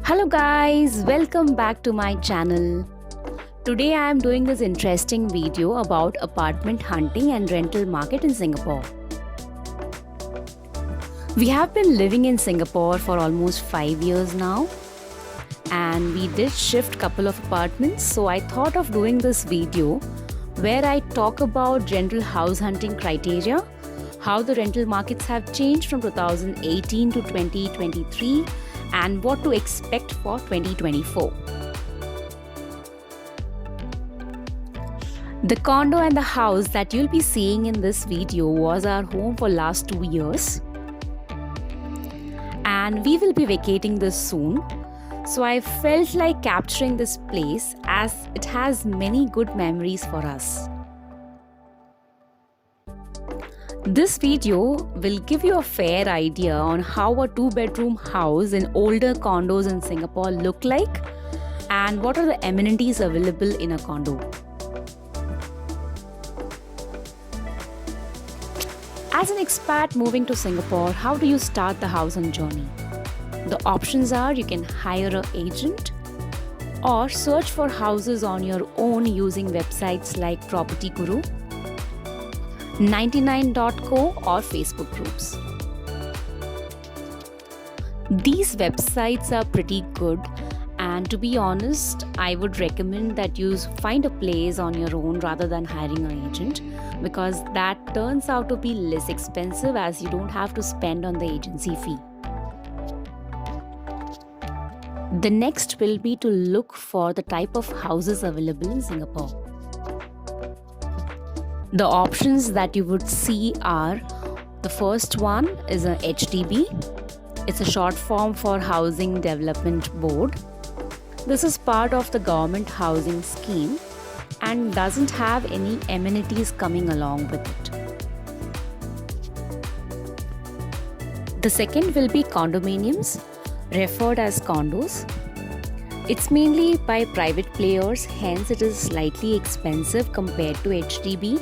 Hello guys, welcome back to my channel. Today I am doing this interesting video about apartment hunting and rental market in Singapore. We have been living in Singapore for almost 5 years now and we did shift couple of apartments, so I thought of doing this video where I talk about general house hunting criteria, how the rental markets have changed from 2018 to 2023 and what to expect for 2024. The condo and the house that you'll be seeing in this video was our home for last 2 years. And we will be vacating this soon. So I felt like capturing this place as it has many good memories for us. This video will give you a fair idea on how a 2-bedroom house in older condos in Singapore look like and what are the amenities available in a condo. As an expat moving to Singapore, how do you start the housing journey? The options are you can hire an agent or search for houses on your own using websites like Property Guru, 99.co or Facebook groups. These websites are pretty good and to be honest, I would recommend that you find a place on your own rather than hiring an agent because that turns out to be less expensive as you don't have to spend on the agency fee. The next will be to look for the type of houses available in Singapore. The options that you would see are, the first one is a HDB. It's a short form for Housing Development Board. This is part of the government housing scheme and doesn't have any amenities coming along with it. The second will be condominiums, referred as condos. It's mainly by private players, hence it is slightly expensive compared to HDB.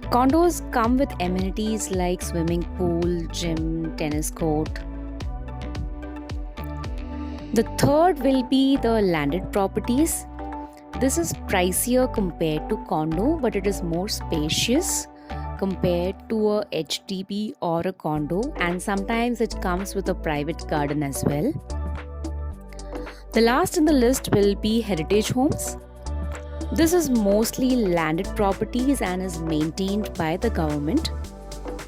Condos come with amenities like swimming pool, gym, tennis court. The third will be the landed properties. This is pricier compared to condo, but it is more spacious compared to a HDB or a condo, and sometimes it comes with a private garden as well. The last in the list will be heritage homes. This is mostly landed properties and is maintained by the government.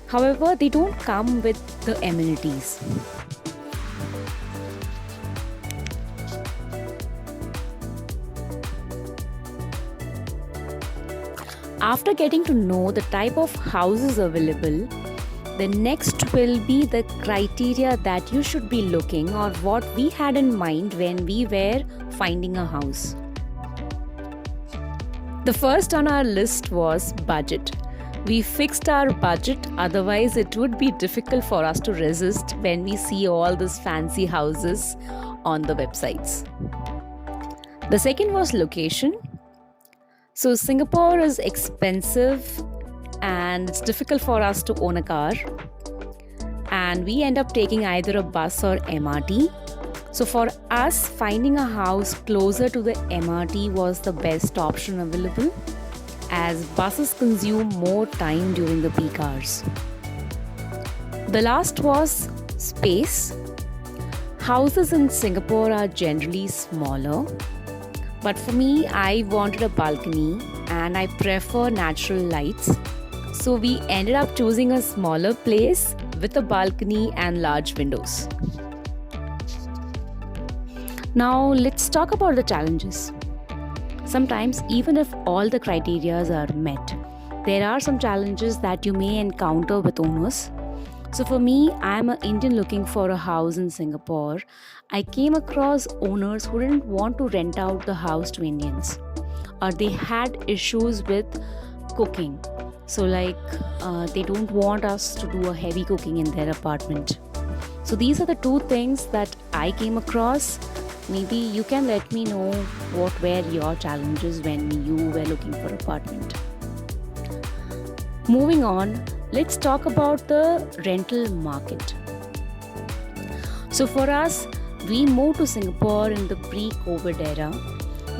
However, they don't come with the amenities. After getting to know the type of houses available, the next will be the criteria that you should be looking or what we had in mind when we were finding a house. The first on our list was budget. We fixed our budget, otherwise it would be difficult for us to resist when we see all these fancy houses on the websites. The second was location. So Singapore is expensive and it's difficult for us to own a car, and we end up taking either a bus or MRT. So for us, finding a house closer to the MRT was the best option available as buses consume more time during the peak hours. The last was space. Houses in Singapore are generally smaller, but for me, I wanted a balcony and I prefer natural lights. So we ended up choosing a smaller place with a balcony and large windows. Now let's talk about the challenges. Sometimes even if all the criteria are met, there are some challenges that you may encounter with owners. So for me, I am an Indian looking for a house in Singapore. I came across owners who didn't want to rent out the house to Indians, or they had issues with cooking. So they don't want us to do a heavy cooking in their apartment. So these are the two things that I came across. Maybe you can let me know what were your challenges when you were looking for an apartment. Moving on, let's talk about the rental market. So for us, we moved to Singapore in the pre-COVID era,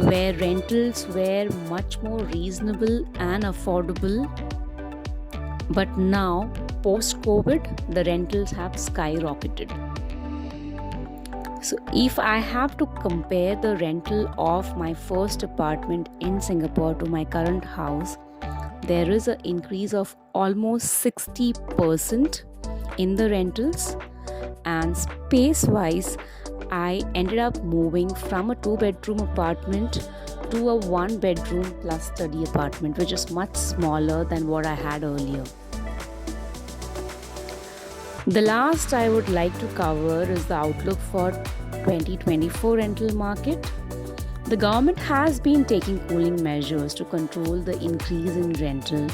where rentals were much more reasonable and affordable. But now, post-COVID, the rentals have skyrocketed. So if I have to compare the rental of my first apartment in Singapore to my current house, there is an increase of almost 60% in the rentals. And space-wise, I ended up moving from a 2-bedroom apartment to a 1-bedroom plus study apartment, which is much smaller than what I had earlier. The last I would like to cover is the outlook for 2024 rental market. The government has been taking cooling measures to control the increase in rental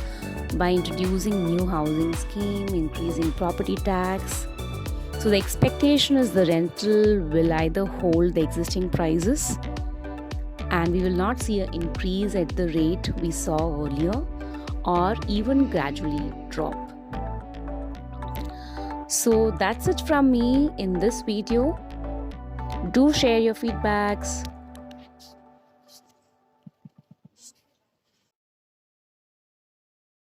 by introducing new housing scheme, increasing property tax. So the expectation is the rental will either hold the existing prices and we will not see an increase at the rate we saw earlier, or even gradually drop. So that's it from me in this video. Do share your feedbacks.